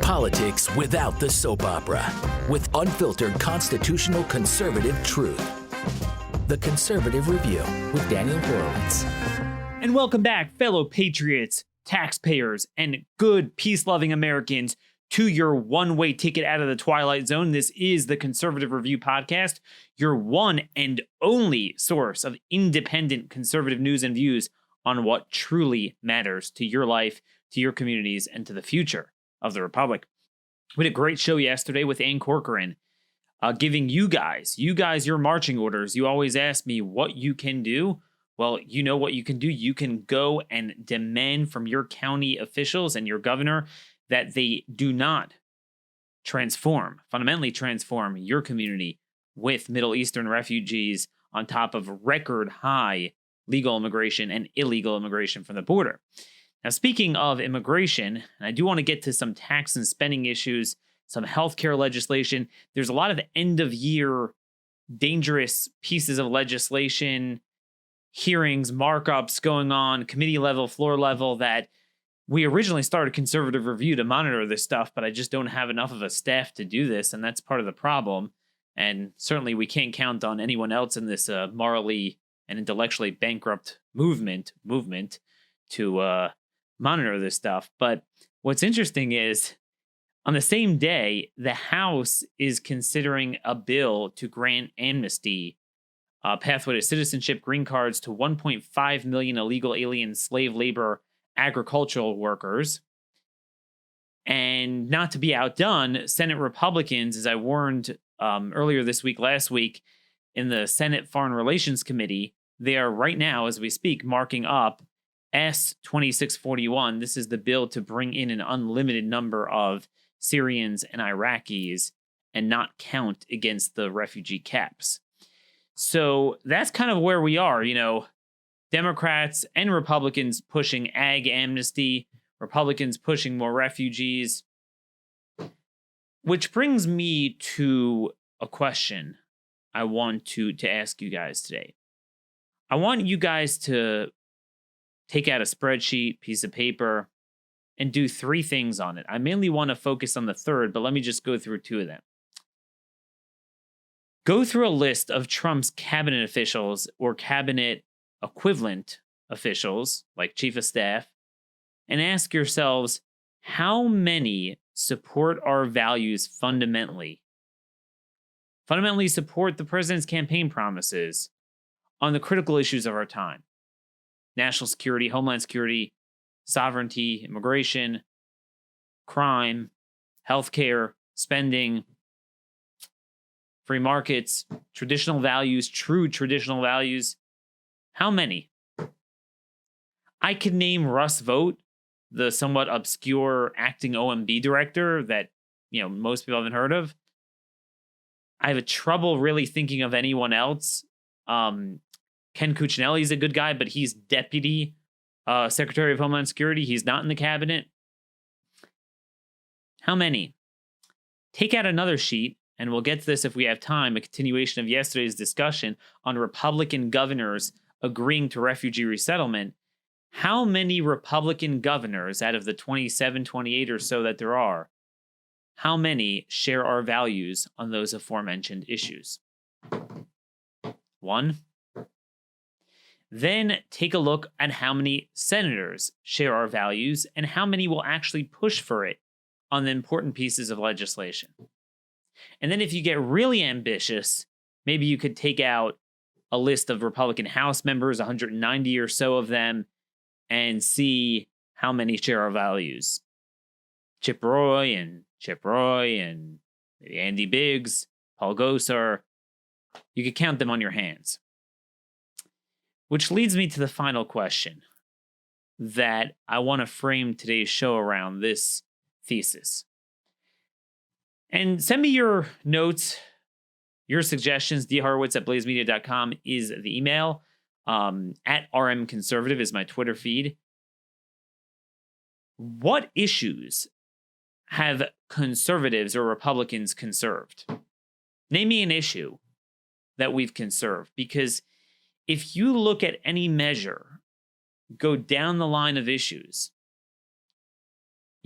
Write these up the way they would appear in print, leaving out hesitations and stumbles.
Politics without the soap opera, with unfiltered constitutional conservative truth. The Conservative Review with Daniel Horowitz. And welcome back, fellow patriots, taxpayers, and good peace-loving Americans, to your one-way ticket out of the Twilight Zone. This is the Conservative Review podcast, your one and only source of independent conservative news and views on what truly matters to your life, to your communities, and to the future of the Republic. We had a great show yesterday with Ann Corcoran, giving you guys your marching orders. You always ask me what you can do. Well, you know what you can do. You can go and demand from your county officials and your governor that they do not fundamentally transform your community with Middle Eastern refugees on top of record high legal immigration and illegal immigration from the border. Now, speaking of immigration, and I do want to get to some tax and spending issues, some healthcare legislation. There's a lot of end of year dangerous pieces of legislation, hearings, markups going on, committee level, floor level, that we originally started Conservative Review to monitor this stuff, but I just don't have enough of a staff to do this, and that's part of the problem. And certainly we can't count on anyone else in this morally and intellectually bankrupt movement to monitor this stuff. But what's interesting is, on the same day, the House is considering a bill to grant amnesty, pathway to citizenship, green cards to 1.5 million illegal alien slave labor agricultural workers. And not to be outdone, Senate Republicans, as I warned earlier this week, last week, in the Senate Foreign Relations Committee, they are right now, as we speak, marking up S-2641. This is the bill to bring in an unlimited number of Syrians and Iraqis and not count against the refugee caps. So that's kind of where we are, Democrats and Republicans pushing ag amnesty, Republicans pushing more refugees. Which brings me to a question I want to ask you guys today. I want you guys to take out a spreadsheet, piece of paper, and do three things on it. I mainly want to focus on the third, but let me just go through two of them. Go through a list of Trump's cabinet officials or cabinet equivalent officials, like chief of staff, and ask yourselves, how many support our values fundamentally? Fundamentally support the president's campaign promises on the critical issues of our time. National security, homeland security, sovereignty, immigration, crime, healthcare, spending, free markets, traditional values, true traditional values. How many? I could name Russ Vought, the somewhat obscure acting OMB director that, most people haven't heard of. I have trouble really thinking of anyone else. Ken Cuccinelli is a good guy, but he's deputy Secretary of Homeland Security. He's not in the cabinet. How many? Take out another sheet, and we'll get to this if we have time, a continuation of yesterday's discussion on Republican governors agreeing to refugee resettlement. How many Republican governors out of the 27, 28 or so that there are, how many share our values on those aforementioned issues? One. Then take a look at how many senators share our values and how many will actually push for it on the important pieces of legislation. And then if you get really ambitious, maybe you could take out a list of Republican House members, 190 or so of them, and see how many share our values. Chip Roy and maybe Andy Biggs, Paul Gosar. You could count them on your hands. Which leads me to the final question that I want to frame today's show around, this thesis. And send me your notes, your suggestions. dhorowitz@blazemedia.com is the email. At rmconservative is my Twitter feed. What issues have conservatives or Republicans conserved? Name me an issue that we've conserved, because if you look at any measure, go down the line of issues,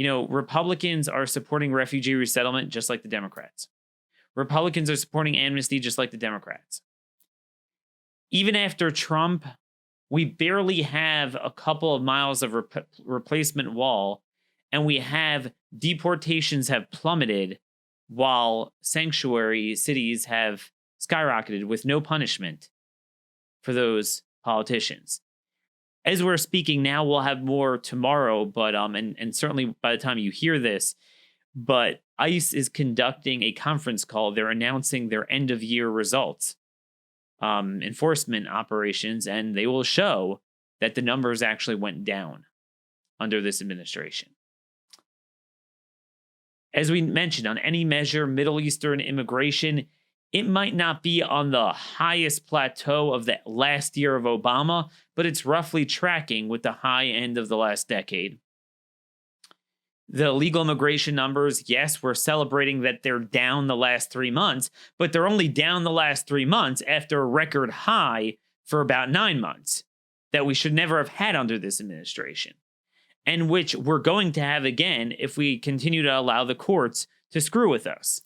Republicans are supporting refugee resettlement just like the Democrats. Republicans are supporting amnesty just like the Democrats. Even after Trump, we barely have a couple of miles of replacement wall, and we have deportations have plummeted while sanctuary cities have skyrocketed with no punishment for those politicians. As we're speaking now, we'll have more tomorrow, but and certainly by the time you hear this, but ICE is conducting a conference call. They're announcing their end of year results, enforcement operations, and they will show that the numbers actually went down under this administration. As we mentioned, on any measure, Middle Eastern immigration, it might not be on the highest plateau of the last year of Obama, but it's roughly tracking with the high end of the last decade. The legal immigration numbers, yes, we're celebrating that they're down the last 3 months, but they're only down the last 3 months after a record high for about 9 months that we should never have had under this administration, and which we're going to have again if we continue to allow the courts to screw with us.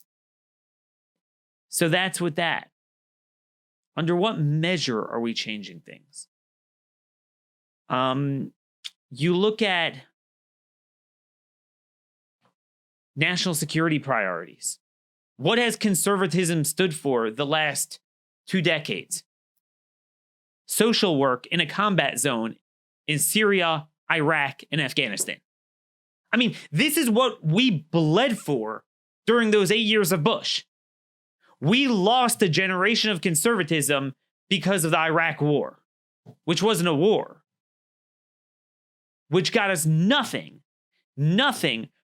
So that's with that. Under what measure are we changing things? You look at national security priorities. What has conservatism stood for the last 2 decades? Social work in a combat zone in Syria, Iraq, and Afghanistan. I mean, this is what we bled for during those 8 years of Bush. We lost a generation of conservatism because of the Iraq War, which wasn't a war, which got us nothing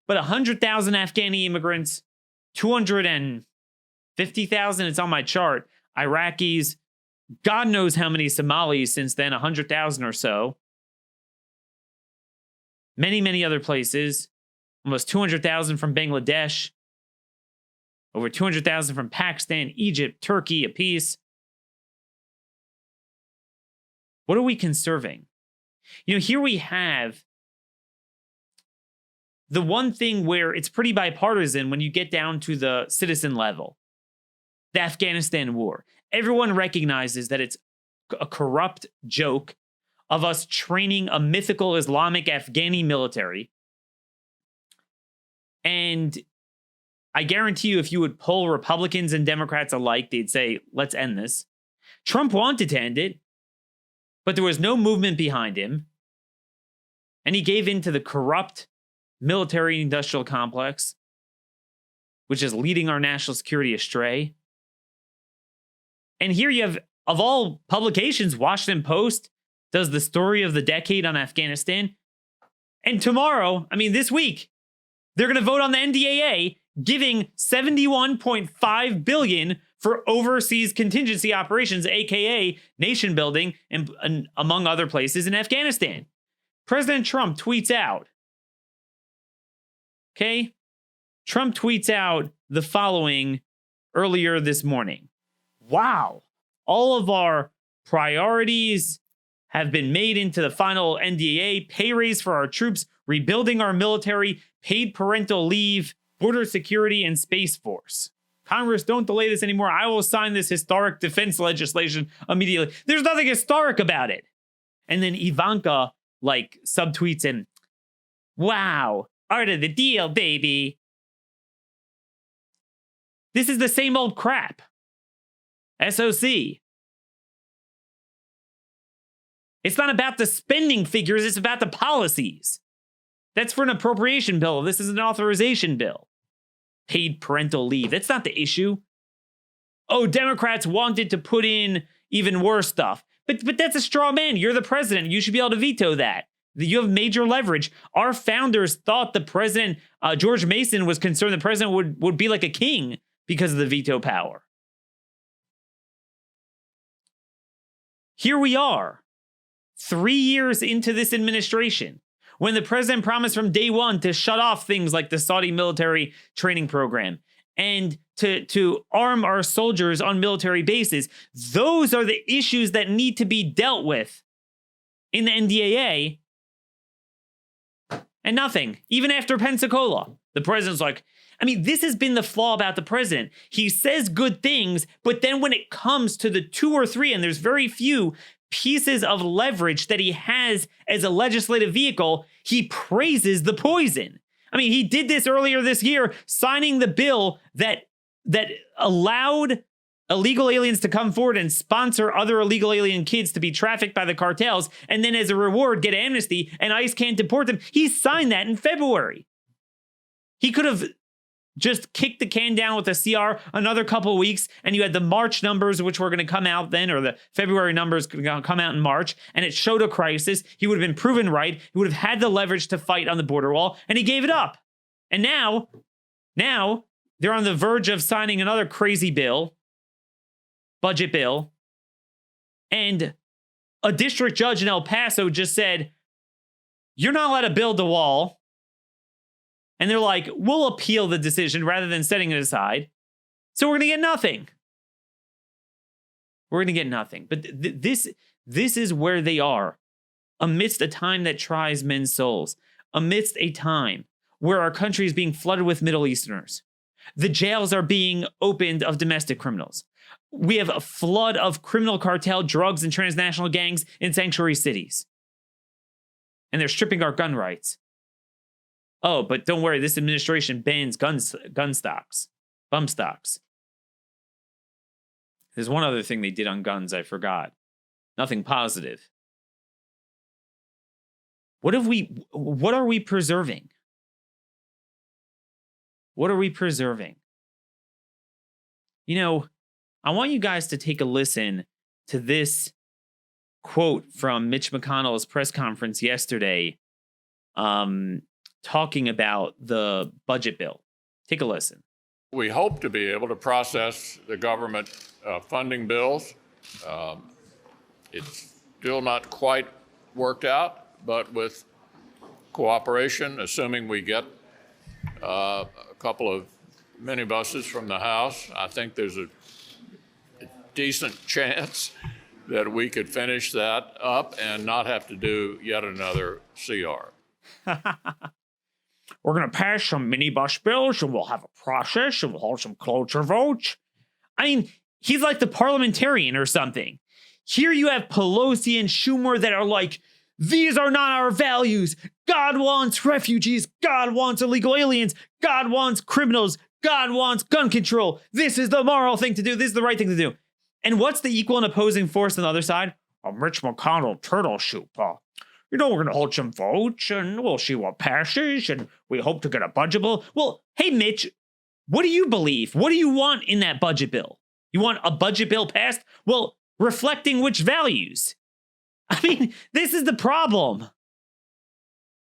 but 100,000 Afghani immigrants, 250,000, it's on my chart, Iraqis, God knows how many Somalis since then, 100,000 or so. Many, many other places, almost 200,000 from Bangladesh, over 200,000 from Pakistan, Egypt, Turkey, apiece. What are we conserving? Here we have the one thing where it's pretty bipartisan when you get down to the citizen level. The Afghanistan war. Everyone recognizes that it's a corrupt joke of us training a mythical Islamic Afghani military. And I guarantee you, if you would poll Republicans and Democrats alike, they'd say, let's end this. Trump wanted to end it, but there was no movement behind him. And he gave in to the corrupt military-industrial complex, which is leading our national security astray. And here you have, of all publications, Washington Post does the story of the decade on Afghanistan. And tomorrow, this week, they're going to vote on the NDAA, giving $71.5 billion for overseas contingency operations, aka nation building, and among other places in Afghanistan. President Trump tweets out, okay? Trump tweets out the following earlier this morning. Wow, all of our priorities have been made into the final NDAA, pay raise for our troops, rebuilding our military, paid parental leave, border security, and Space Force. Congress, don't delay this anymore. I will sign this historic defense legislation immediately. There's nothing historic about it. And then Ivanka, subtweets him, wow, art of the deal, baby. This is the same old crap. SOC. It's not about the spending figures, it's about the policies. That's for an appropriation bill. This is an authorization bill. Paid parental leave. That's not the issue. Oh, Democrats wanted to put in even worse stuff. But that's a straw man. You're the president. You should be able to veto that. You have major leverage. Our founders thought the president, George Mason, was concerned the president would be like a king because of the veto power. Here we are, 3 years into this administration, when the president promised from day one to shut off things like the Saudi military training program and to arm our soldiers on military bases. Those are the issues that need to be dealt with in the NDAA. And nothing. Even after Pensacola, the president's like, I mean, this has been the flaw about the president. He says good things, but then when it comes to the 2 or 3, and there's very few pieces of leverage that he has as a legislative vehicle, he praises the poison. I mean, he did this earlier this year, signing the bill that allowed illegal aliens to come forward and sponsor other illegal alien kids to be trafficked by the cartels, and then as a reward get amnesty, and ICE can't deport them. He signed that in February. He could have just kicked the can down with a CR another couple of weeks, and you had the March numbers, which were going to come out then, or the February numbers going to come out in March, and it showed a crisis. He would have been proven right. He would have had the leverage to fight on the border wall, and he gave it up. And now they're on the verge of signing another crazy bill, budget bill, and a district judge in El Paso just said, you're not allowed to build the wall. And they're like, we'll appeal the decision rather than setting it aside. So we're going to get nothing. We're going to get nothing. But this is where they are, amidst a time that tries men's souls, amidst a time where our country is being flooded with Middle Easterners. The jails are being opened of domestic criminals. We have a flood of criminal cartel, drugs, and transnational gangs in sanctuary cities. And they're stripping our gun rights. Oh, but don't worry, this administration bans bump stocks. There's one other thing they did on guns I forgot. Nothing positive. What are we preserving? What are we preserving? You know, I want you guys to take a listen to this quote from Mitch McConnell's press conference yesterday, talking about the budget bill. Take a listen. We hope to be able to process the government funding bills. It's still not quite worked out, but with cooperation, assuming we get a couple of minibuses from the House, I think there's a decent chance that we could finish that up and not have to do yet another CR. We're going to pass some minibus bills, and we'll have a process, and we'll hold some cloture votes. I mean, he's like the parliamentarian or something. Here you have Pelosi and Schumer that are like, these are not our values. God wants refugees. God wants illegal aliens. God wants criminals. God wants gun control. This is the moral thing to do. This is the right thing to do. And what's the equal and opposing force on the other side? A Mitch McConnell turtle soup. We're going to hold some votes, and we'll see what passes, and we hope to get a budget bill. Well, hey, Mitch, what do you believe? What do you want in that budget bill? You want a budget bill passed? Well, reflecting which values? I mean, this is the problem.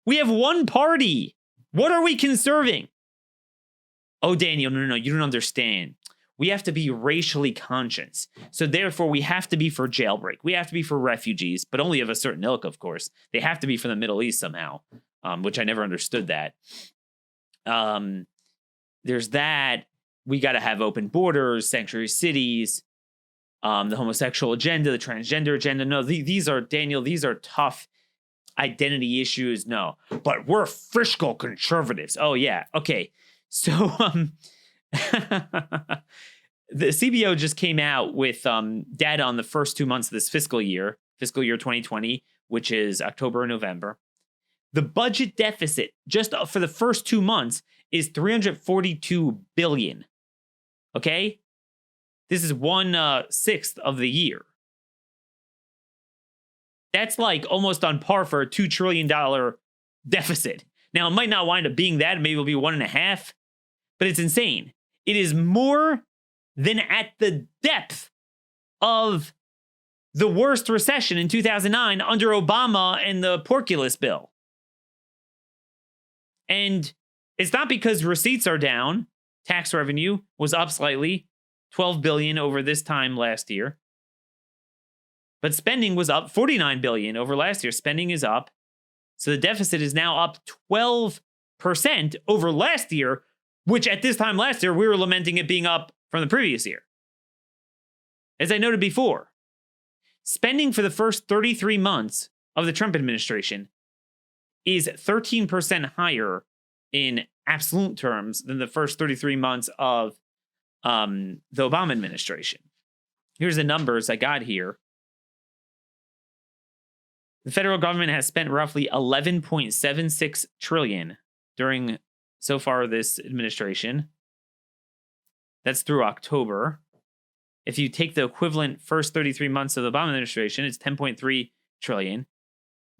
We have one party. What are we conserving? Oh, Daniel, no, you don't understand. We have to be racially conscious. So therefore, we have to be for jailbreak. We have to be for refugees, but only of a certain ilk, of course. They have to be from the Middle East somehow, which I never understood that. There's that. We got to have open borders, sanctuary cities, the homosexual agenda, the transgender agenda. No, these are, Daniel, these are tough identity issues. No, but we're fiscal conservatives. Oh, yeah. Okay. So, the CBO just came out with data on the first 2 months of this fiscal year 2020, which is October and November. The budget deficit just for the first 2 months is $342 billion. Okay? This is 1/6 of the year. That's like almost on par for a $2 trillion deficit. Now, it might not wind up being that. Maybe it'll be 1.5, but it's insane. It is more than at the depth of the worst recession in 2009 under Obama and the Porculus bill. And it's not because receipts are down. Tax revenue was up slightly, 12 billion over this time last year. But spending was up 49 billion over last year. Spending is up. So the deficit is now up 12% over last year, which at this time last year, we were lamenting it being up from the previous year. As I noted before, spending for the first 33 months of the Trump administration is 13% higher in absolute terms than the first 33 months of the Obama administration. Here's the numbers I got here. The federal government has spent roughly $11.76 trillion during so far this administration. That's through October. If you take the equivalent first 33 months of the Obama administration, it's 10.3 trillion.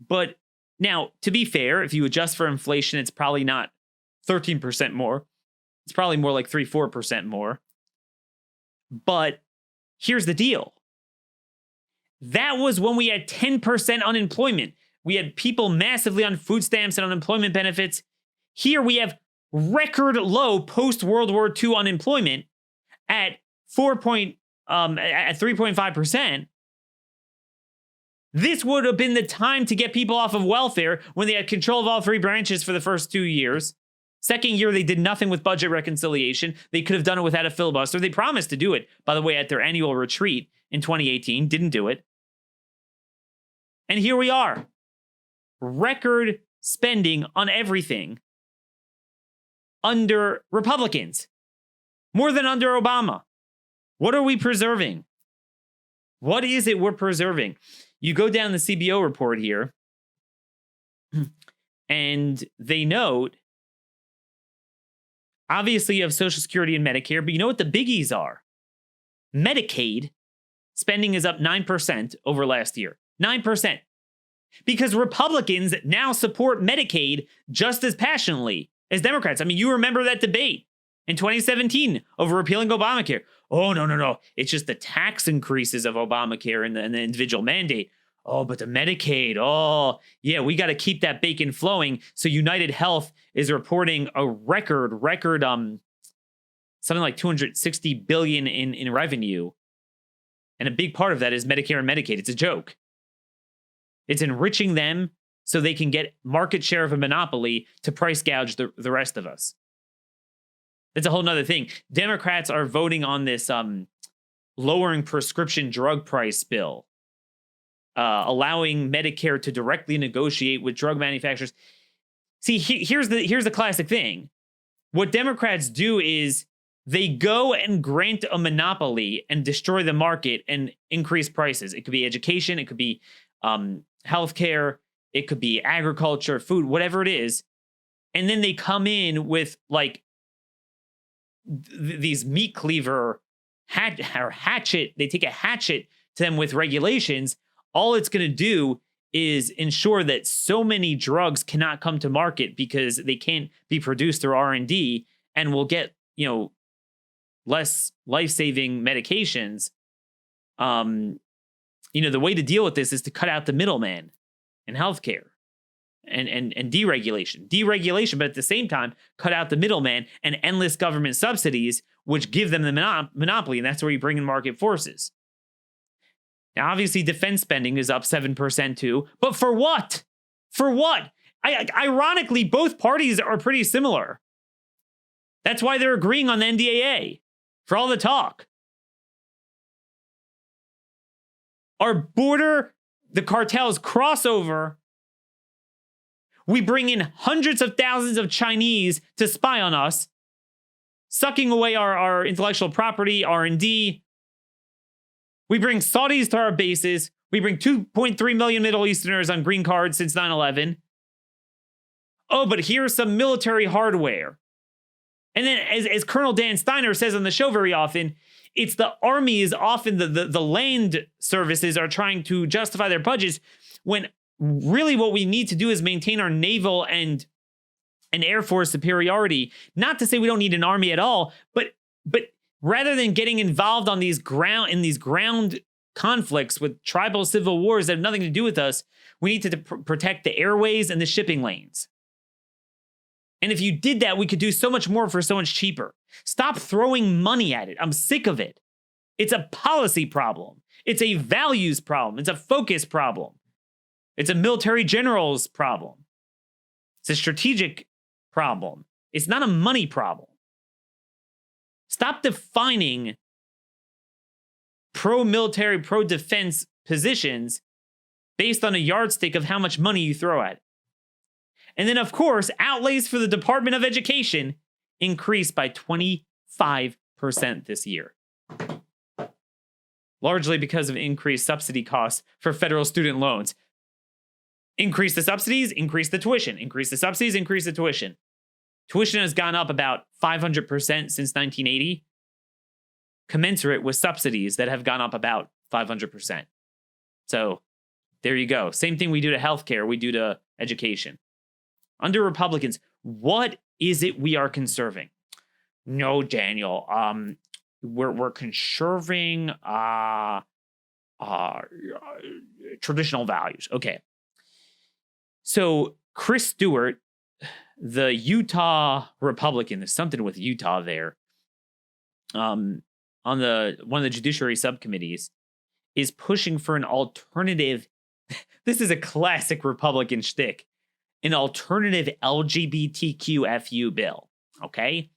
But now, to be fair, if you adjust for inflation, it's probably not 13% more. It's probably more like 3-4% more. But here's the deal. That was when we had 10% unemployment. We had people massively on food stamps and unemployment benefits. Here we have record low post-World War II unemployment at 3.5%. This would have been the time to get people off of welfare when they had control of all three branches for the first 2 years. Second year, they did nothing with budget reconciliation. They could have done it without a filibuster. They promised to do it, by the way, at their annual retreat in 2018. Didn't do it. And here we are. Record spending on everything under Republicans. More than under Obama. What are we preserving? What is it we're preserving? You go down the CBO report here, and they note, obviously you have Social Security and Medicare, but you know what the biggies are? Medicaid spending is up 9% over last year. 9%. Because Republicans now support Medicaid just as passionately as Democrats. I mean, you remember that debate in 2017 over repealing Obamacare. Oh, no. It's just the tax increases of Obamacare and the individual mandate. Oh, but the Medicaid. Oh, yeah, we got to keep that bacon flowing. So United Health is reporting a record, something like $260 billion in revenue. And a big part of that is Medicare and Medicaid. It's a joke. It's enriching them so they can get market share of a monopoly to price gouge the rest of us. That's a whole nother thing. Democrats are voting on this lowering prescription drug price bill, allowing Medicare to directly negotiate with drug manufacturers. See, here's the classic thing. What Democrats do is they go and grant a monopoly and destroy the market and increase prices. It could be education. It could be healthcare. It could be agriculture, food, whatever it is. And then they come in with like these meat cleaver hatchet. They take a hatchet to them with regulations. All it's going to do is ensure that so many drugs cannot come to market because they can't be produced through R&D, and we'll get, less life-saving medications. The way to deal with this is to cut out the middleman in healthcare and deregulation, but at the same time, cut out the middleman and endless government subsidies, which give them the monopoly, and that's where you bring in market forces. Now, obviously, defense spending is up 7% too, but for what? For what? Ironically, both parties are pretty similar. That's why they're agreeing on the NDAA, for all the talk. Our border, the cartels cross over. We bring in hundreds of thousands of Chinese to spy on us, sucking away our intellectual property, R&D. We bring Saudis to our bases. We bring 2.3 million Middle Easterners on green cards since 9/11. Oh, but here's some military hardware. And then, as Colonel Dan Steiner says on the show very often, it's the army is often the land services are trying to justify their budgets, when really what we need to do is maintain our naval and air force superiority. Not to say we don't need an army at all, but rather than getting involved on these ground conflicts with tribal civil wars that have nothing to do with us, we need to protect the airways and the shipping lanes. And if you did that, we could do so much more for so much cheaper. Stop throwing money at it. I'm sick of it. It's a policy problem. It's a values problem. It's a focus problem. It's a military general's problem. It's a strategic problem. It's not a money problem. Stop defining pro-military, pro-defense positions based on a yardstick of how much money you throw at it. And then, of course, outlays for the Department of Education increased by 25% this year. Largely because of increased subsidy costs for federal student loans. Increase the subsidies, increase the tuition. Increase the subsidies, increase the tuition. Tuition has gone up about 500% since 1980, commensurate with subsidies that have gone up about 500%. So there you go. Same thing we do to healthcare, we do to education. Under Republicans, what is it we are conserving? No, Daniel. We're conserving traditional values. Okay. So Chris Stewart, the Utah Republican, there's something with Utah there, on one of the judiciary subcommittees, is pushing for an alternative. This is a classic Republican shtick, an alternative LGBTQ FU bill. Okay.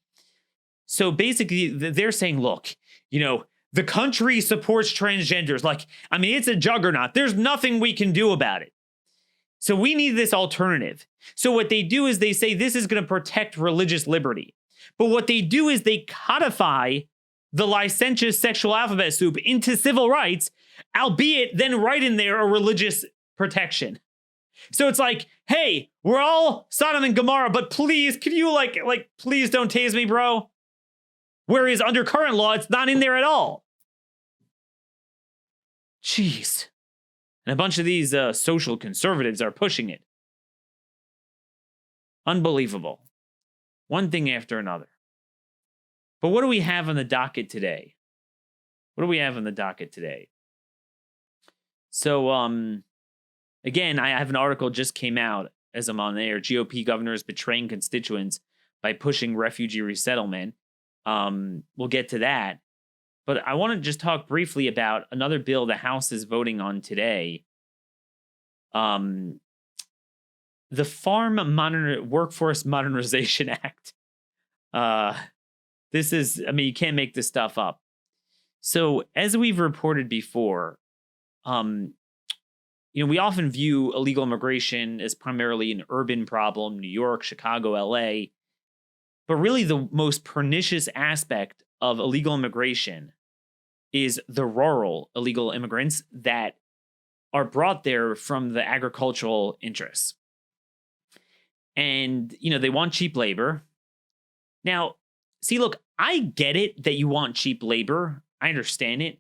So basically, they're saying, look, the country supports transgenders. It's a juggernaut. There's nothing we can do about it. So we need this alternative. So what they do is they say this is going to protect religious liberty. But what they do is they codify the licentious sexual alphabet soup into civil rights, albeit then write in there a religious protection. So it's like, hey, we're all Sodom and Gomorrah, but please, can you please don't tase me, bro? Whereas under current law, it's not in there at all. Jeez. And a bunch of these social conservatives are pushing it. Unbelievable. One thing after another. But what do we have on the docket today? So, again, I have an article just came out as I'm on air. GOP governors betraying constituents by pushing refugee resettlement. We'll get to that. But I want to just talk briefly about another bill the House is voting on today. The Workforce Modernization Act. This is, you can't make this stuff up. So as we've reported before, we often view illegal immigration as primarily an urban problem, New York, Chicago, LA. But really the most pernicious aspect of illegal immigration is the rural illegal immigrants that are brought there from the agricultural interests. And, they want cheap labor. Now, see, look, I get it that you want cheap labor. I understand it.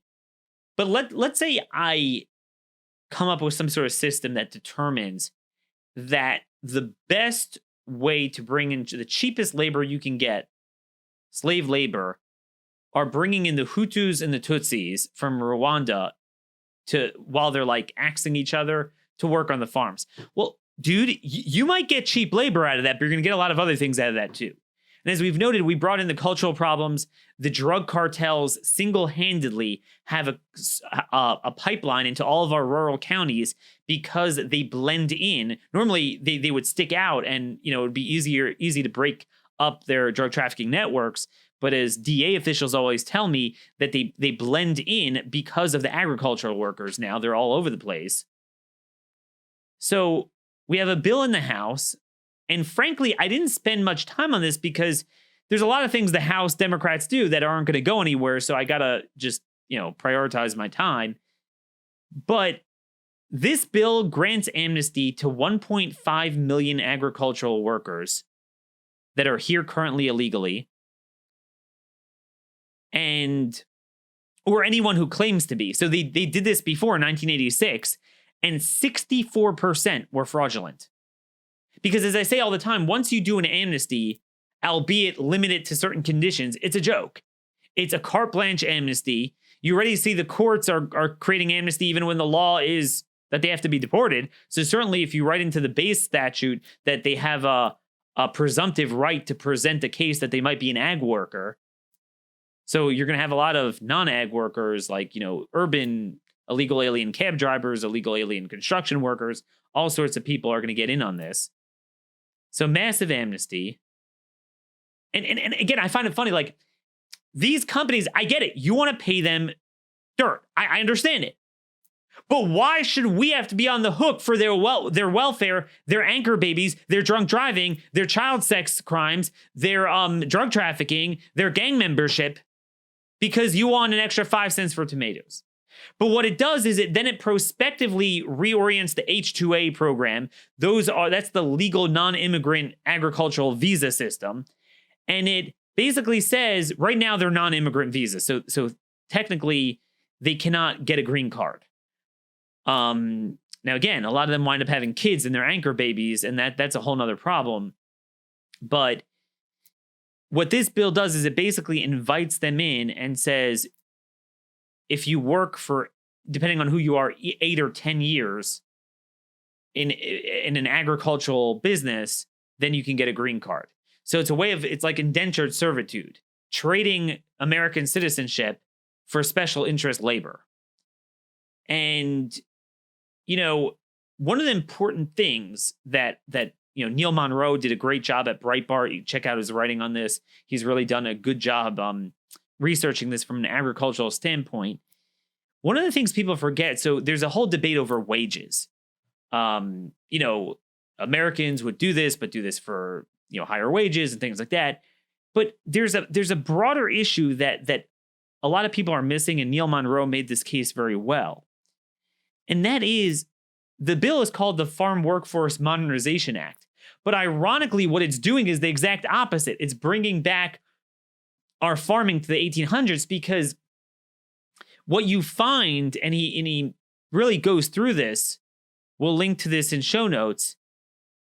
But let's say I come up with some sort of system that determines that the best way to bring in the cheapest labor you can get, slave labor, are bringing in the Hutus and the Tutsis from Rwanda while they're axing each other to work on the farms. Well, dude, you might get cheap labor out of that, but you're going to get a lot of other things out of that too. And as we've noted, we brought in the cultural problems. The drug cartels single-handedly have a pipeline into all of our rural counties because they blend in. Normally, they would stick out and, it would be easy to break up their drug trafficking networks. But as DA officials always tell me, that they blend in because of the agricultural workers now. They're all over the place. So we have a bill in the House. And frankly, I didn't spend much time on this because there's a lot of things the House Democrats do that aren't going to go anywhere. So I got to just, prioritize my time. But this bill grants amnesty to 1.5 million agricultural workers that are here currently illegally. Or anyone who claims to be. So they did this before in 1986, and 64% were fraudulent. Because as I say all the time, once you do an amnesty, albeit limited to certain conditions, it's a joke. It's a carte blanche amnesty. You already see the courts are creating amnesty even when the law is that they have to be deported. So certainly if you write into the base statute that they have a presumptive right to present a case that they might be an ag worker. So you're going to have a lot of non-ag workers like, urban illegal alien cab drivers, illegal alien construction workers, all sorts of people are going to get in on this. So massive amnesty. And again, I find it funny, these companies, I get it. You want to pay them dirt. I understand it. But why should we have to be on the hook for their welfare, their anchor babies, their drunk driving, their child sex crimes, their drug trafficking, their gang membership, because you want an extra 5 cents for tomatoes? But what it does is it prospectively reorients the H-2A program. That's the legal non-immigrant agricultural visa system. And it basically says right now they're non-immigrant visas. So technically they cannot get a green card. Now again, a lot of them wind up having kids and they're anchor babies, and that's a whole nother problem. But what this bill does is it basically invites them in and says, if you work for, depending on who you are, 8 or 10 years in an agricultural business, then you can get a green card. So it's like indentured servitude, trading American citizenship for special interest labor. And, one of the important things that Neil Monroe did a great job at Breitbart. You check out his writing on this. He's really done a good job researching this from an agricultural standpoint. One of the things people forget, so there's a whole debate over wages. Americans would do this, but do this for, higher wages and things like that. But there's a broader issue that a lot of people are missing, and Neil Monroe made this case very well. And that is, the bill is called the Farm Workforce Modernization Act. But ironically, what it's doing is the exact opposite. It's bringing back our farming to the 1800s, because what you find, and he really goes through this, we'll link to this in show notes,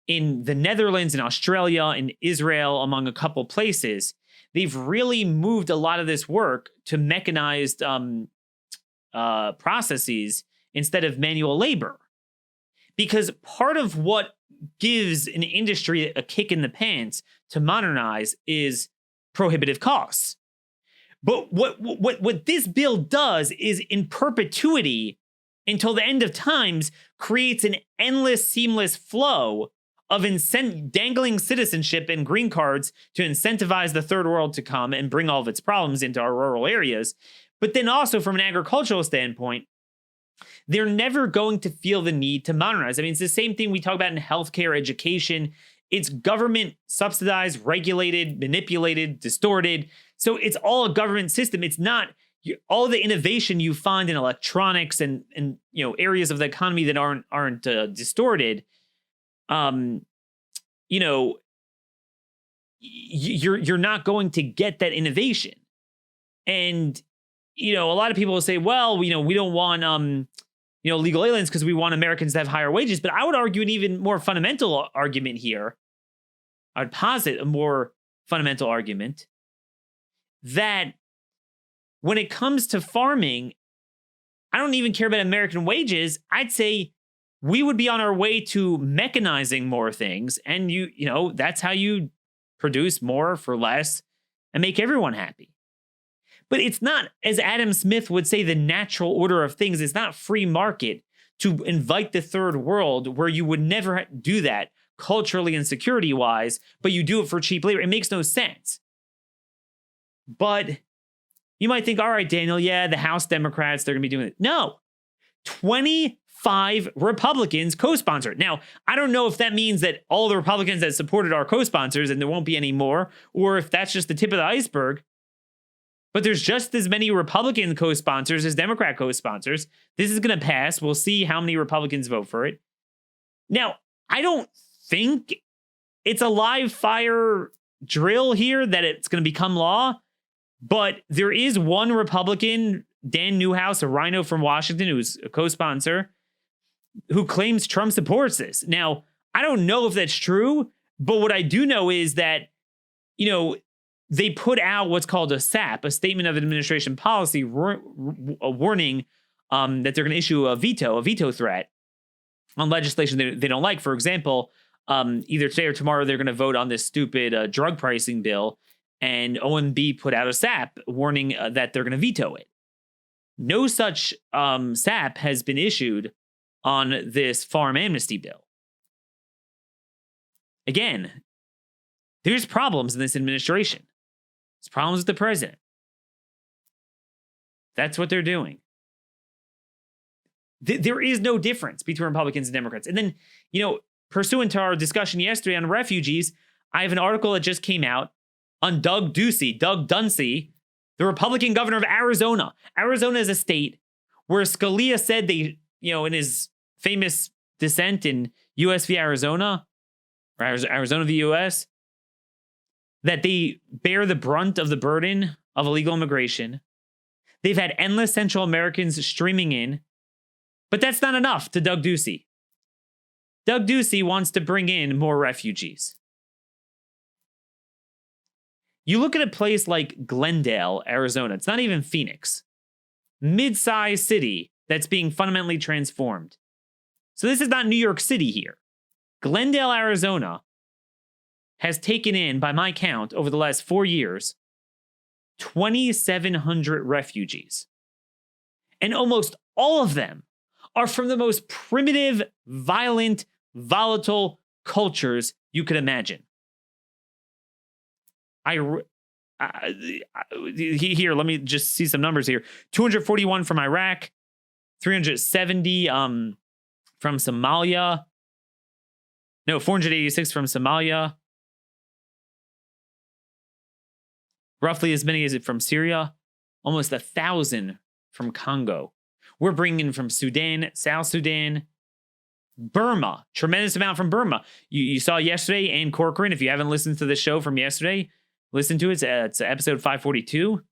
in the Netherlands and Australia and Israel, among a couple places, they've really moved a lot of this work to mechanized processes instead of manual labor. Because part of what gives an industry a kick in the pants to modernize is prohibitive costs. But what this bill does is, in perpetuity, until the end of times, creates an endless, seamless flow of dangling citizenship and green cards to incentivize the third world to come and bring all of its problems into our rural areas. But then also, from an agricultural standpoint, they're never going to feel the need to modernize. I mean, it's the same thing we talk about in healthcare, education. It's government subsidized, regulated, manipulated, distorted. So it's all a government system. It's not all the innovation you find in electronics and areas of the economy that aren't distorted. You're not going to get that innovation. And a lot of people will say, well, we don't want legal aliens because we want Americans to have higher wages. But I would argue an even more fundamental argument here. I'd posit a more fundamental argument that when it comes to farming, I don't even care about American wages. I'd say we would be on our way to mechanizing more things. And that's how you produce more for less and make everyone happy. But it's not, as Adam Smith would say, the natural order of things. It's not free market to invite the third world, where you would never do that culturally and security-wise, but you do it for cheap labor. It makes no sense. But you might think, all right, Daniel, yeah, the House Democrats, they're going to be doing it. No. 25 Republicans co-sponsor it. Now, I don't know if that means that all the Republicans that supported are co-sponsors and there won't be any more, or if that's just the tip of the iceberg. But there's just as many Republican co-sponsors as Democrat co-sponsors. This is going to pass. We'll see how many Republicans vote for it. Now, I don't think it's a live fire drill here that it's going to become law, but there is one Republican, Dan Newhouse, a rhino from Washington, who's a co-sponsor, who claims Trump supports this. Now, I don't know if that's true, but what I do know is that, they put out what's called a SAP, a Statement of Administration Policy, a warning that they're going to issue a veto threat on legislation they don't like. For example, either today or tomorrow, they're going to vote on this stupid drug pricing bill, and OMB put out a SAP warning that they're going to veto it. No such SAP has been issued on this farm amnesty bill. Again, there's problems in this administration. There's problems with the president. That's what they're doing. There is no difference between Republicans and Democrats. And then, pursuant to our discussion yesterday on refugees, I have an article that just came out on Doug Ducey, the Republican governor of Arizona. Arizona is a state where Scalia said in his famous dissent in U.S. v. Arizona, or Arizona v. U.S., that they bear the brunt of the burden of illegal immigration. They've had endless Central Americans streaming in, but that's not enough to Doug Ducey. Doug Ducey wants to bring in more refugees. You look at a place like Glendale, Arizona. It's not even Phoenix. Mid-sized city that's being fundamentally transformed. So this is not New York City here. Glendale, Arizona has taken in, by my count, over the last 4 years, 2,700 refugees. And almost all of them are from the most primitive, violent, volatile cultures you could imagine. Here, let me just see some numbers here. 241 from Iraq, 370 from Somalia. No, 486 from Somalia. Roughly as many as it from Syria. Almost 1,000 from Congo. We're bringing in from Sudan, South Sudan, Burma. Tremendous amount from Burma. You saw yesterday, Ann Corcoran. If you haven't listened to the show from yesterday, listen to it. It's episode 542.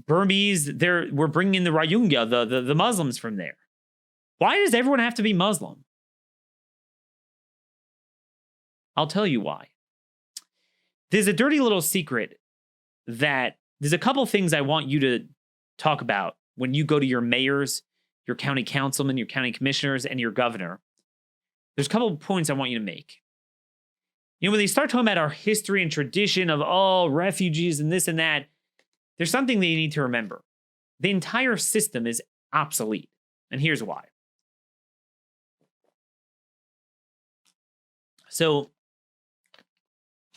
Burmese, we're bringing in the Rohingya, the Muslims from there. Why does everyone have to be Muslim? I'll tell you why. There's a dirty little secret that there's a couple things I want you to talk about when you go to your mayors, your county councilmen, your county commissioners, and your governor. There's a couple of points I want you to make. When they start talking about our history and tradition of, refugees and this and that, there's something they need to remember. The entire system is obsolete. And here's why. So,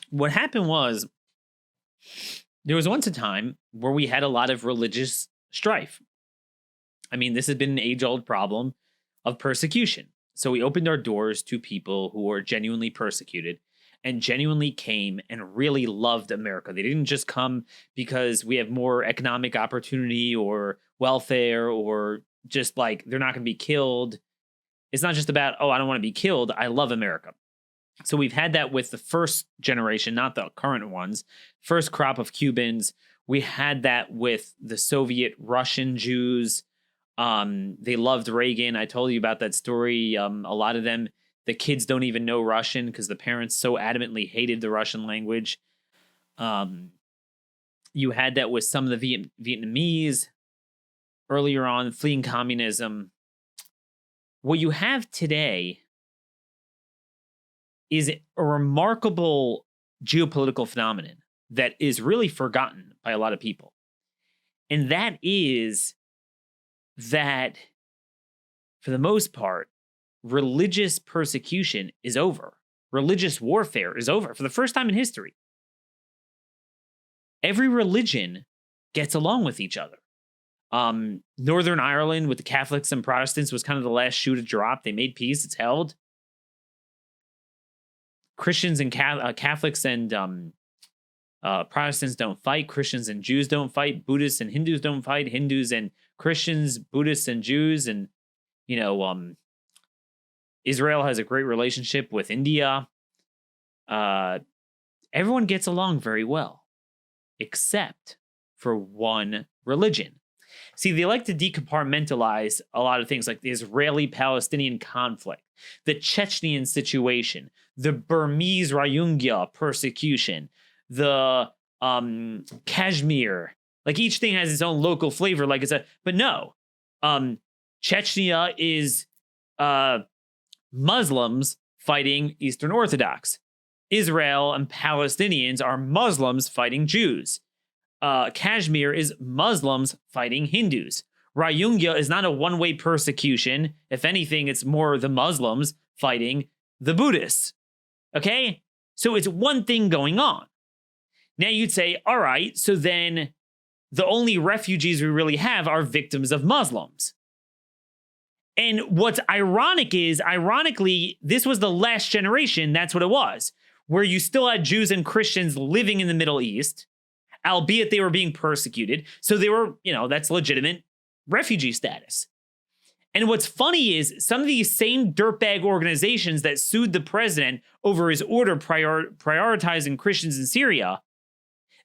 what happened was, there was once a time where we had a lot of religious strife. I mean, this has been an age-old problem of persecution. So we opened our doors to people who were genuinely persecuted and genuinely came and really loved America. They didn't just come because we have more economic opportunity or welfare or just like they're not going to be killed. It's not just about, I don't want to be killed. I love America. So we've had that with the first generation, not the current ones, first crop of Cubans. We had that with the Soviet Russian Jews. They loved Reagan. I told you about that story. A lot of them, the kids don't even know Russian because the parents so adamantly hated the Russian language. You had that with some of the Vietnamese earlier on, fleeing communism. What you have today is a remarkable geopolitical phenomenon that is really forgotten by a lot of people. And that is that, for the most part, religious persecution is over. Religious warfare is over for the first time in history. Every religion gets along with each other. Northern Ireland with the Catholics and Protestants was kind of the last shoe to drop. They made peace. It's held. Christians and Catholics and Protestants don't fight. Christians and Jews don't fight. Buddhists and Hindus don't fight. Hindus and Christians, Buddhists and Jews, and Israel has a great relationship with India. Everyone gets along very well, except for one religion. See, they like to decompartmentalize a lot of things like the Israeli-Palestinian conflict, the Chechenian situation, the Burmese Rohingya persecution, the Kashmir. Like each thing has its own local flavor, like it's but no. Chechnya is Muslims fighting Eastern Orthodox. Israel and Palestinians are Muslims fighting Jews. Kashmir is Muslims fighting Hindus. Rohingya is not a one-way persecution. If anything, it's more the Muslims fighting the Buddhists. Okay? So it's one thing going on. Now you'd say, all right, so then the only refugees we really have are victims of Muslims. And what's ironic is, ironically, this was the last generation, that's what it was, where you still had Jews and Christians living in the Middle East, albeit they were being persecuted. So they were, that's legitimate refugee status. And what's funny is some of these same dirtbag organizations that sued the president over his order prioritizing Christians in Syria,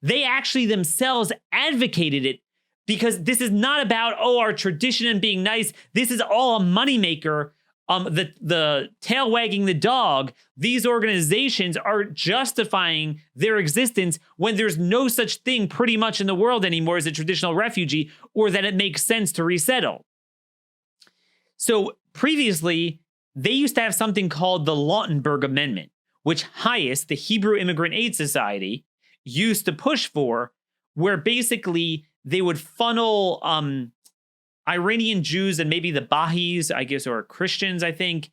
they actually themselves advocated it, because this is not about, our tradition and being nice. This is all a moneymaker. The tail wagging the dog. These organizations are justifying their existence when there's no such thing pretty much in the world anymore as a traditional refugee, or that it makes sense to resettle. So previously, they used to have something called the Lautenberg Amendment, which HIAS, the Hebrew Immigrant Aid Society, used to push for, where basically they would funnel Iranian Jews and maybe the Bahis, I guess, or Christians, I think,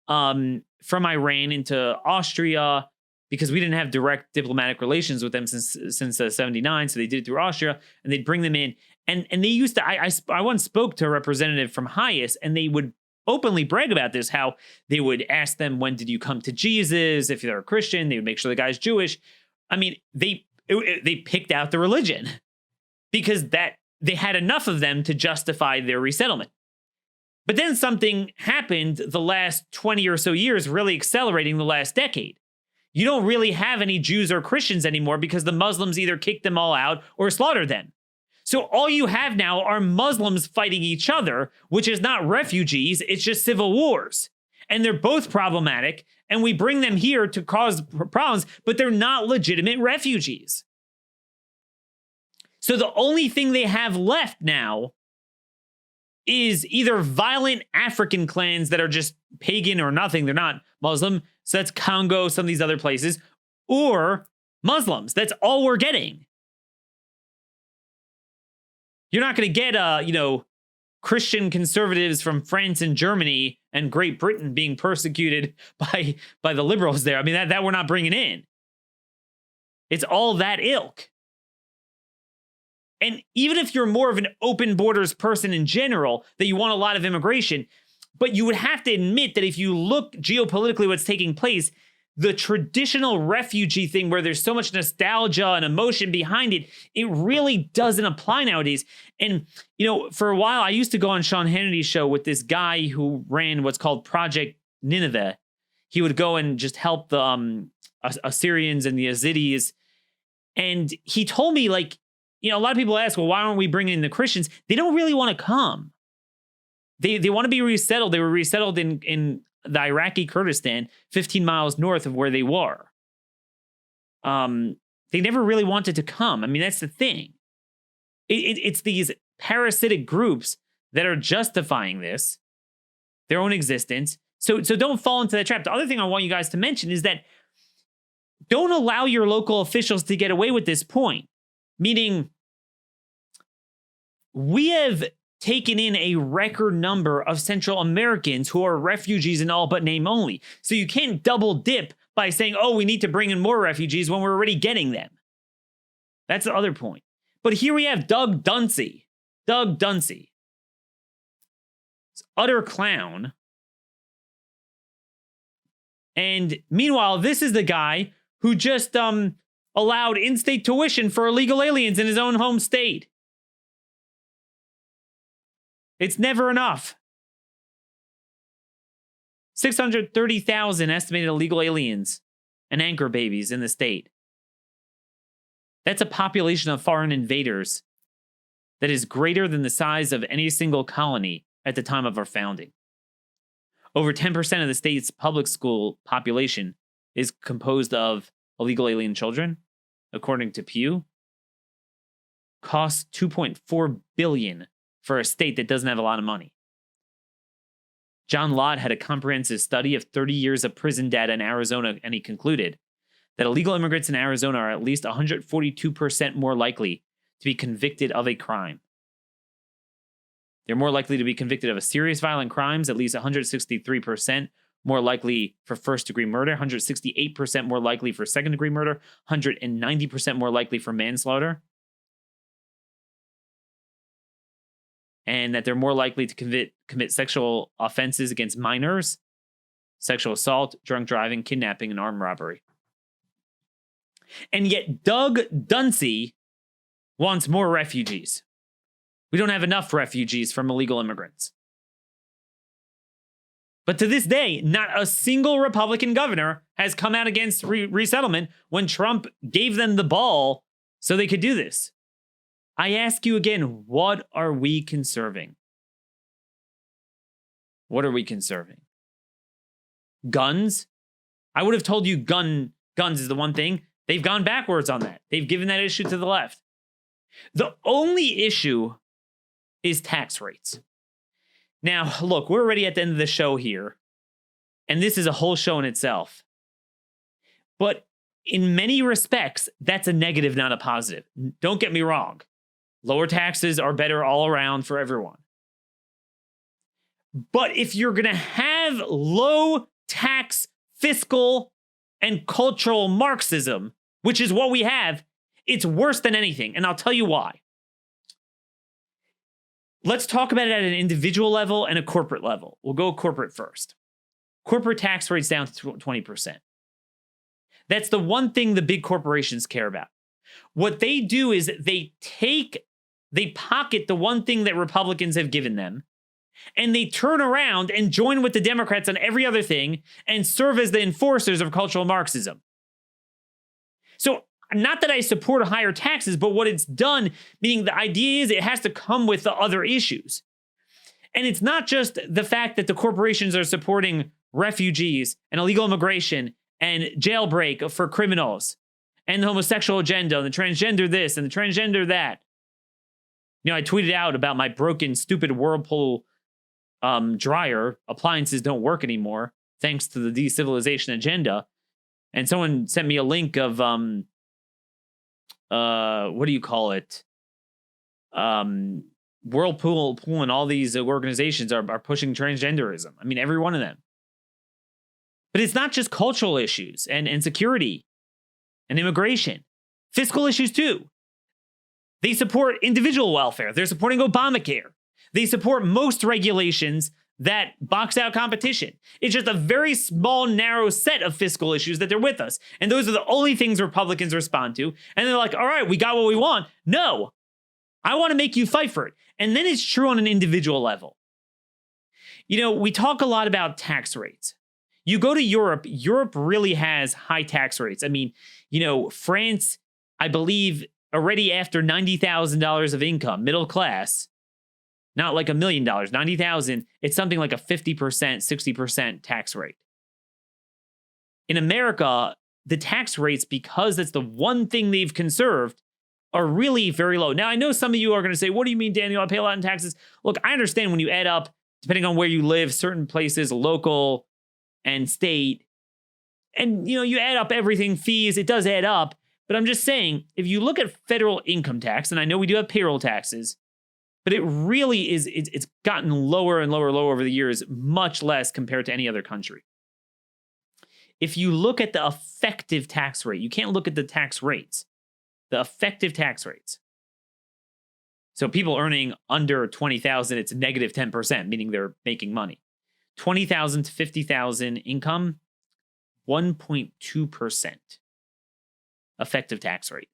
from Iran into Austria, because we didn't have direct diplomatic relations with them since 79, so they did it through Austria, and they'd bring them in. And they used to, I once spoke to a representative from HIAS, and they would openly brag about this, how they would ask them, when did you come to Jesus? If they're a Christian, they would make sure the guy's Jewish. I mean, they picked out the religion, because they had enough of them to justify their resettlement. But then something happened the last 20 or so years, really accelerating the last decade. You don't really have any Jews or Christians anymore, because the Muslims either kicked them all out or slaughtered them. So all you have now are Muslims fighting each other, which is not refugees, it's just civil wars. And they're both problematic, and we bring them here to cause problems, but they're not legitimate refugees. So the only thing they have left now is either violent African clans that are just pagan or nothing, they're not Muslim, so that's Congo, some of these other places, or Muslims. That's all we're getting. You're not going to get, Christian conservatives from France and Germany and Great Britain being persecuted by the liberals there. I mean, that we're not bringing in. It's all that ilk. And even if you're more of an open borders person in general, that you want a lot of immigration, but you would have to admit that if you look geopolitically what's taking place, the traditional refugee thing, where there's so much nostalgia and emotion behind it, it really doesn't apply nowadays. And, for a while, I used to go on Sean Hannity's show with this guy who ran what's called Project Nineveh. He would go and just help the Assyrians and the Yazidis. And he told me, a lot of people ask, well, why aren't we bringing in the Christians? They don't really want to come. They want to be resettled. They were resettled in the Iraqi Kurdistan, 15 miles north of where they were. They never really wanted to come. I mean, that's the thing. It's these parasitic groups that are justifying this, their own existence. So don't fall into that trap. The other thing I want you guys to mention is that don't allow your local officials to get away with this point. Meaning, we have taken in a record number of Central Americans who are refugees in all but name only. So you can't double dip by saying, we need to bring in more refugees when we're already getting them. That's the other point. But here we have Doug Duncey. This utter clown. And meanwhile, this is the guy who just allowed in-state tuition for illegal aliens in his own home state. It's never enough. 630,000 estimated illegal aliens and anchor babies in the state. That's a population of foreign invaders that is greater than the size of any single colony at the time of our founding. Over 10% of the state's public school population is composed of illegal alien children, according to Pew. Costs $2.4 billion for a state that doesn't have a lot of money. John Lott had a comprehensive study of 30 years of prison data in Arizona, and he concluded that illegal immigrants in Arizona are at least 142% more likely to be convicted of a crime. They're more likely to be convicted of a serious violent crimes, at least 163% more likely for first-degree murder, 168% more likely for second-degree murder, 190% more likely for manslaughter. and that they're more likely to commit sexual offenses against minors, sexual assault, drunk driving, kidnapping, and armed robbery. And yet Doug Duncey wants more refugees. We don't have enough refugees from illegal immigrants. But to this day, not a single Republican governor has come out against resettlement when Trump gave them the ball so they could do this. I ask you again, what are we conserving? What are we conserving? Guns? I would have told you guns is the one thing. They've gone backwards on that. They've given that issue to the left. The only issue is tax rates. Now, look, we're already at the end of the show here, and this is a whole show in itself. But in many respects, that's a negative, not a positive. Don't get me wrong. Lower taxes are better all around for everyone. But if you're going to have low tax fiscal and cultural Marxism, which is what we have, it's worse than anything. And I'll tell you why. Let's talk about it at an individual level and a corporate level. We'll go corporate first. Corporate tax rates down to 20%. That's the one thing the big corporations care about. What they do is they pocket the one thing that Republicans have given them, and they turn around and join with the Democrats on every other thing and serve as the enforcers of cultural Marxism. So, not that I support higher taxes, but what it's done, meaning the idea is it has to come with the other issues. And it's not just the fact that the corporations are supporting refugees and illegal immigration and jailbreak for criminals and the homosexual agenda and the transgender this and the transgender that. You know, I tweeted out about my broken, stupid Whirlpool dryer. Appliances don't work anymore, thanks to the decivilizational agenda. And someone sent me a link of, what do you call it? Whirlpool and all these organizations are pushing transgenderism. I mean, every one of them. But it's not just cultural issues and security and immigration. Fiscal issues, too. They support individual welfare. They're supporting Obamacare. They support most regulations that box out competition. It's just a very small, narrow set of fiscal issues that they're with us. And those are the only things Republicans respond to. And they're like, all right, we got what we want. No, I want to make you fight for it. And then it's true on an individual level. You know, we talk a lot about tax rates. You go to Europe, Europe really has high tax rates. I mean, you know, France, I believe, already after $90,000 of income, middle class, not like $1 million, 90,000, it's something like a 50%, 60% tax rate. In America, the tax rates, because that's the one thing they've conserved, are really very low. Now, I know some of you are going to say, what do you mean, Daniel? I pay a lot in taxes. Look, I understand when you add up, depending on where you live, certain places, local and state, and, you know, you add up everything, fees, it does add up. But I'm just saying, if you look at federal income tax, and I know we do have payroll taxes, but it really is, it's gotten lower and lower over the years, much less compared to any other country. If you look at the effective tax rate, you can't look at the tax rates, the effective tax rates. So people earning under $20,000, it's negative 10%, meaning they're making money. $20,000 to $50,000 income, 1.2% effective tax rate.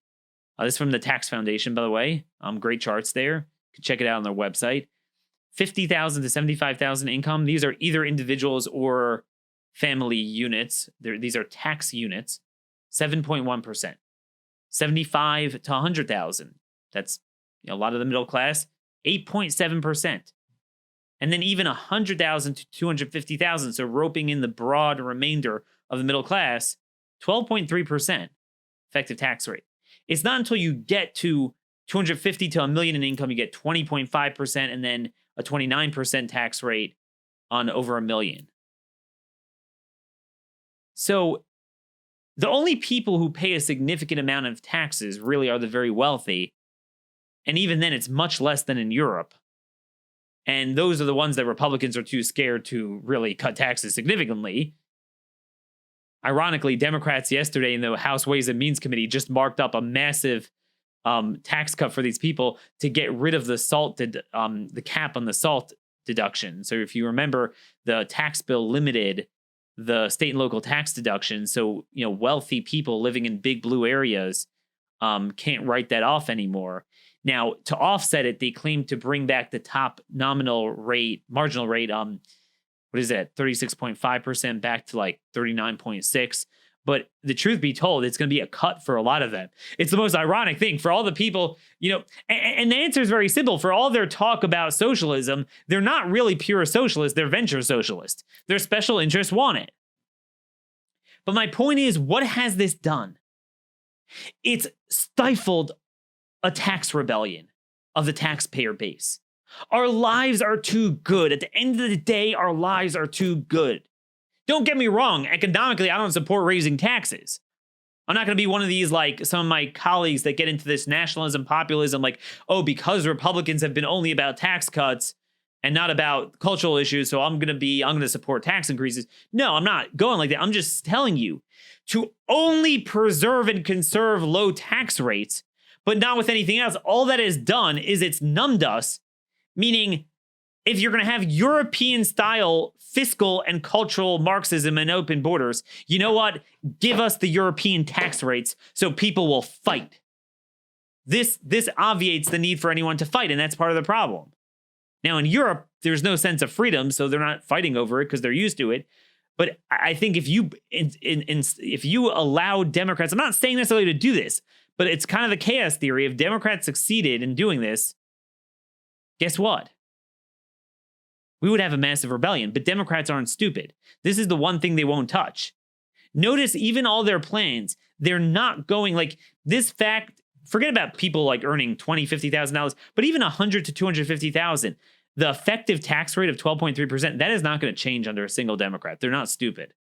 This is from the Tax Foundation, by the way. Great charts there. You can check it out on their website. 50,000 to 75,000 income. These are either individuals or family units. These are tax units. 7.1%. 75 to 100,000. That's, you know, a lot of the middle class. 8.7%. And then even 100,000 to 250,000. So roping in the broad remainder of the middle class, 12.3% effective tax rate. It's not until you get to 250 to $1 million in income, you get 20.5% and then a 29% tax rate on over $1 million. So the only people who pay a significant amount of taxes really are the very wealthy. And even then, it's much less than in Europe. And those are the ones that Republicans are too scared to really cut taxes significantly. Ironically, Democrats yesterday in the House Ways and Means Committee just marked up a massive tax cut for these people to get rid of the the cap on the SALT deduction. So if you remember, the tax bill limited the state and local tax deduction. So, wealthy people living in big blue areas can't write that off anymore. Now, to offset it, they claim to bring back the top marginal rate, what is that, 36.5% back to like 39.6. But the truth be told, it's going to be a cut for a lot of them. It's the most ironic thing for all the people, and the answer is very simple. For all their talk about socialism, they're not really pure socialists. They're venture socialists. Their special interests want it. But my point is, what has this done? It's stifled a tax rebellion of the taxpayer base. Our lives are too good. At the end of the day, our lives are too good. Don't get me wrong. Economically, I don't support raising taxes. I'm not going to be one of these, like some of my colleagues that get into this nationalism, populism, like, oh, because Republicans have been only about tax cuts and not about cultural issues, so I'm going to support tax increases. No, I'm not going like that. I'm just telling you to only preserve and conserve low tax rates, but not with anything else. All that is done is it's numbed us, meaning if you're going to have European-style fiscal and cultural Marxism and open borders, you know what? Give us the European tax rates so people will fight. This obviates the need for anyone to fight, and that's part of the problem. Now, in Europe, there's no sense of freedom, so they're not fighting over it because they're used to it. But I think if you allow Democrats, I'm not saying necessarily to do this, but it's kind of the chaos theory. If Democrats succeeded in doing this, guess what? We would have a massive rebellion, but Democrats aren't stupid. This is the one thing they won't touch. Notice even all their plans, they're not going like this fact. Forget about people like earning $20,000, $50,000, but even $100,000 to $250,000. The effective tax rate of 12.3%, that is not going to change under a single Democrat. They're not stupid.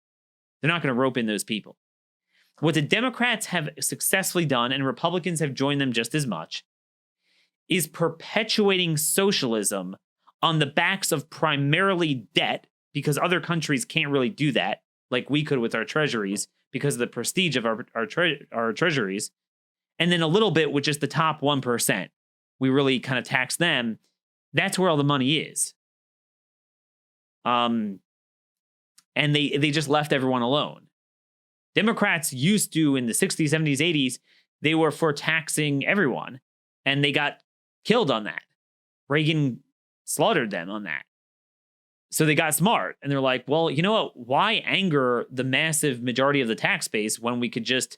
They're not going to rope in those people. What the Democrats have successfully done, and Republicans have joined them just as much, is perpetuating socialism on the backs of primarily debt, because other countries can't really do that like we could with our treasuries because of the prestige of our treasuries. And then a little bit with just the top 1%. We really kind of tax them. That's where all the money is. And they just left everyone alone. Democrats used to, in the 60s, 70s, 80s, they were for taxing everyone. And they got killed on that. Reagan slaughtered them on that. So they got smart. And they're like, well, you know what? Why anger the massive majority of the tax base when we could just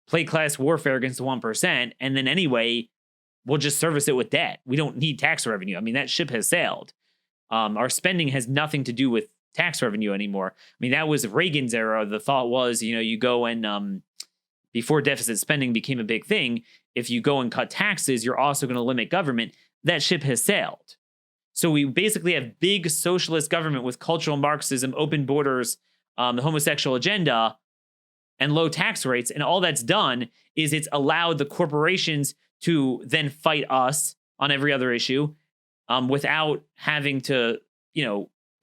play class warfare against the 1%? And then anyway, we'll just service it with debt. We don't need tax revenue. I mean, that ship has sailed. Our spending has nothing to do with tax revenue anymore. I mean, that was Reagan's era. The thought was, you go and before deficit spending became a big thing, if you go and cut taxes, you're also going to limit government. That ship has sailed. So we basically have big socialist government with cultural Marxism, open borders, the homosexual agenda, and low tax rates. And all that's done is it's allowed the corporations to then fight us on every other issue without having to,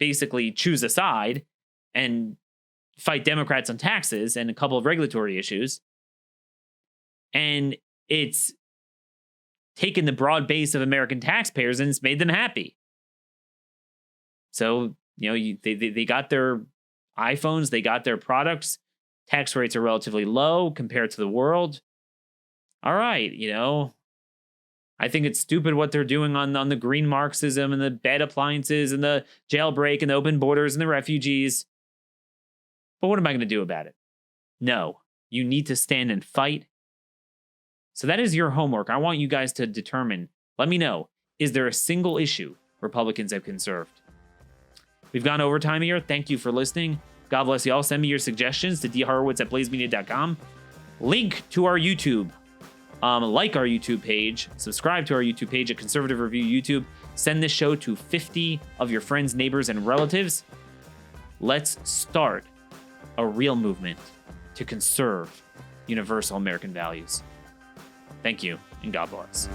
basically choose a side and fight Democrats on taxes and a couple of regulatory issues. And it's taken the broad base of American taxpayers and it's made them happy. So, they got their iPhones, they got their products. Tax rates are relatively low compared to the world. All right, I think it's stupid what they're doing on the green Marxism and the bad appliances and the jailbreak and the open borders and the refugees. But what am I going to do about it? No, you need to stand and fight. So that is your homework. I want you guys to determine, let me know, is there a single issue Republicans have conserved? We've gone overtime here. Thank you for listening. God bless you all. Send me your suggestions to dhorowitz@blazemedia.com. Link to our YouTube. Like our YouTube page. Subscribe to our YouTube page at Conservative Review YouTube. Send this show to 50 of your friends, neighbors, and relatives. Let's start a real movement to conserve universal American values. Thank you, and God bless.